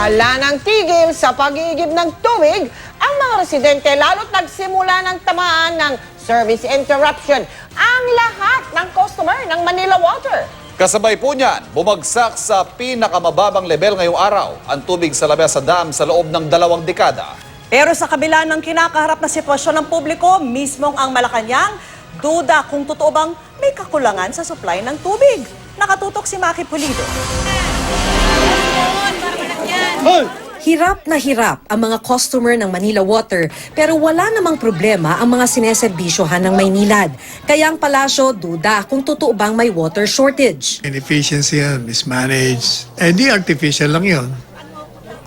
Wala nang tigil sa pag-iigib ng tubig ang mga residente lalo't nagsimula ng tamaan ng service interruption ang lahat ng customer ng Manila Water. Kasabay po niyan, bumagsak sa pinakamababang level ngayong araw ang tubig sa Lamesa Dam sa loob ng 2 dekada. Pero sa kabila ng kinakaharap na sitwasyon ng publiko, mismong ang Malacanang, duda kung totoo bang may kakulangan sa supply ng tubig. Nakatutok si Maki Pulido. Hirap na hirap ang mga customer ng Manila Water pero wala namang problema ang mga sineserbisyohan ng Maynilad. Kaya ang palasyo duda kung totoo bang may water shortage. Inefficiency yan, mismanaged. Eh di artificial lang yun.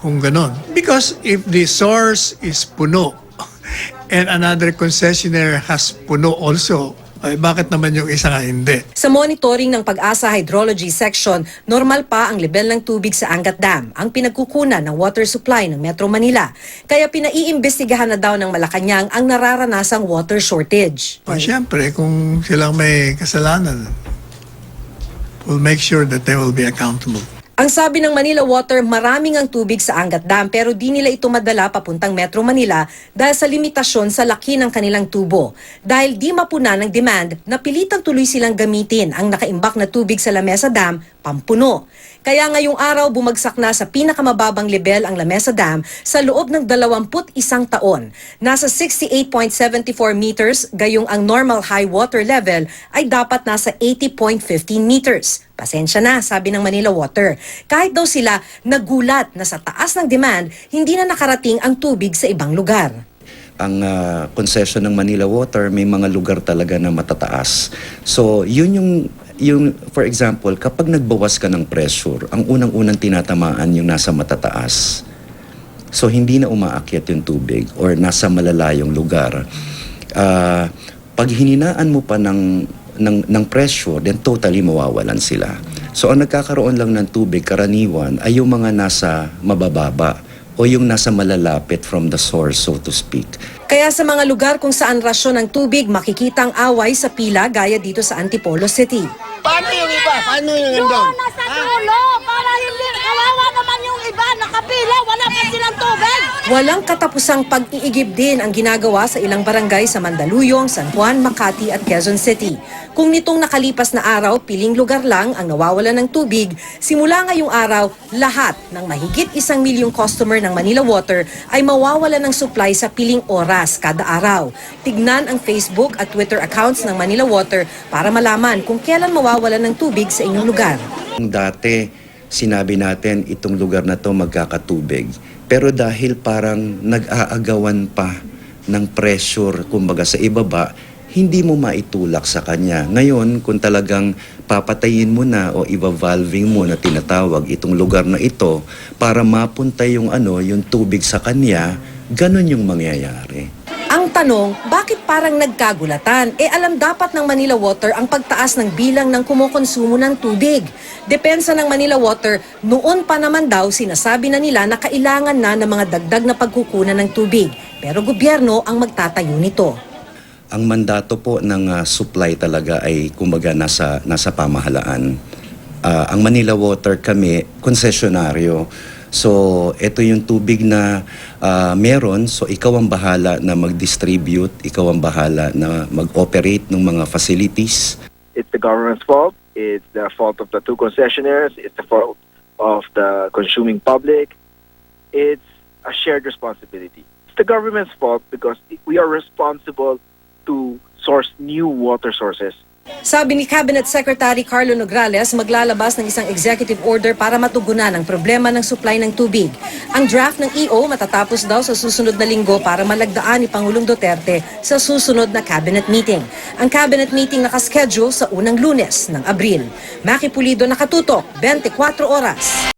Kung ganon. Because if the source is puno and another concessionaire has puno also, ay bakit naman yung isa nga hindi? Sa monitoring ng Pag-asa Hydrology Section, normal pa ang level ng tubig sa Angat Dam, ang pinagkukunan ng water supply ng Metro Manila. Kaya pinaiimbestigahan na daw ng Malacanang ang nararanasang water shortage. Siyempre, kung silang may kasalanan, we'll make sure that they will be accountable. Ang sabi ng Manila Water, maraming ang tubig sa Angat Dam pero di nila ito madala papuntang Metro Manila dahil sa limitasyon sa laki ng kanilang tubo. Dahil di mapuna ng demand, napilitang tuloy silang gamitin ang nakaimbak na tubig sa Lamesa Dam, pampuno. Kaya ngayong araw bumagsak na sa pinakamababang level ang Lamesa Dam sa loob ng 21 taon. Nasa 68.74 meters, gayong ang normal high water level ay dapat nasa 80.15 meters. Pasensya na, sabi ng Manila Water. Kahit daw sila nagulat na sa taas ng demand, hindi na nakarating ang tubig sa ibang lugar. Ang concession ng Manila Water, may mga lugar talaga na matataas. So, yun yung for example, kapag nagbawas ka ng pressure, ang unang-unang tinatamaan yung nasa matataas. So, hindi na umaakyat yung tubig or nasa malalayong lugar. Pag hininaan mo pa ng pressure, then totally mawawalan sila. So ang nagkakaroon lang ng tubig karaniwan ay yung mga nasa mabababa o yung nasa malalapit from the source, so to speak. Kaya sa mga lugar kung saan rasyon ng tubig, makikita ang away sa pila gaya dito sa Antipolo City. Paano yung iba? Paano yung nandun? Doon na sa dulo, para hindi kawawa naman yung iba, nakapila, wala pa silang tubig. Walang katapusang pag-iigib din ang ginagawa sa ilang barangay sa Mandaluyong, San Juan, Makati at Quezon City. Kung nitong nakalipas na araw, piling lugar lang ang nawawalan ng tubig, simula ngayong araw, lahat ng mahigit 1 milyong customer ng Manila Water ay mawawalan ng supply sa piling oras kada araw. Tignan ang Facebook at Twitter accounts ng Manila Water para malaman kung kailan mawawalan ng tubig sa inyong lugar. Dati, sinabi natin itong lugar na to magkakatubig. Pero dahil parang nag-aagawan pa ng pressure, kumbaga sa ibaba, hindi mo maitulak sa kanya. Ngayon, kung talagang papatayin mo na o iba-valving mo na tinatawag itong lugar na ito para mapunta yung tubig sa kanya, ganun yung mangyayari. Ang tanong, bakit parang nagkagulatan? Alam dapat ng Manila Water ang pagtaas ng bilang ng kumukonsumo ng tubig. Depensa ng Manila Water, noon pa naman daw sinasabi na nila na kailangan na ng mga dagdag na pagkukunan ng tubig. Pero gobyerno ang magtatayo nito. Ang mandato po ng supply talaga ay kumbaga nasa pamahalaan. Ang Manila Water kami, konsesyonaryo. So, ito yung tubig na meron. So, ikaw ang bahala na mag-distribute. Ikaw ang bahala na mag-operate ng mga facilities. It's the government's fault. It's the fault of the 2 concessionaires. It's the fault of the consuming public. It's a shared responsibility. It's the government's fault because we are responsible to source new water sources. Sabi ni Cabinet Secretary Carlo Nograles, maglalabas ng isang executive order para matugunan ang problema ng supply ng tubig. Ang draft ng EO matatapos daw sa susunod na linggo para malagdaan ni Pangulong Duterte sa susunod na cabinet meeting. Ang cabinet meeting nakaschedule sa unang Lunes ng Abril. Maki Pulido, nakatutok, 24 oras.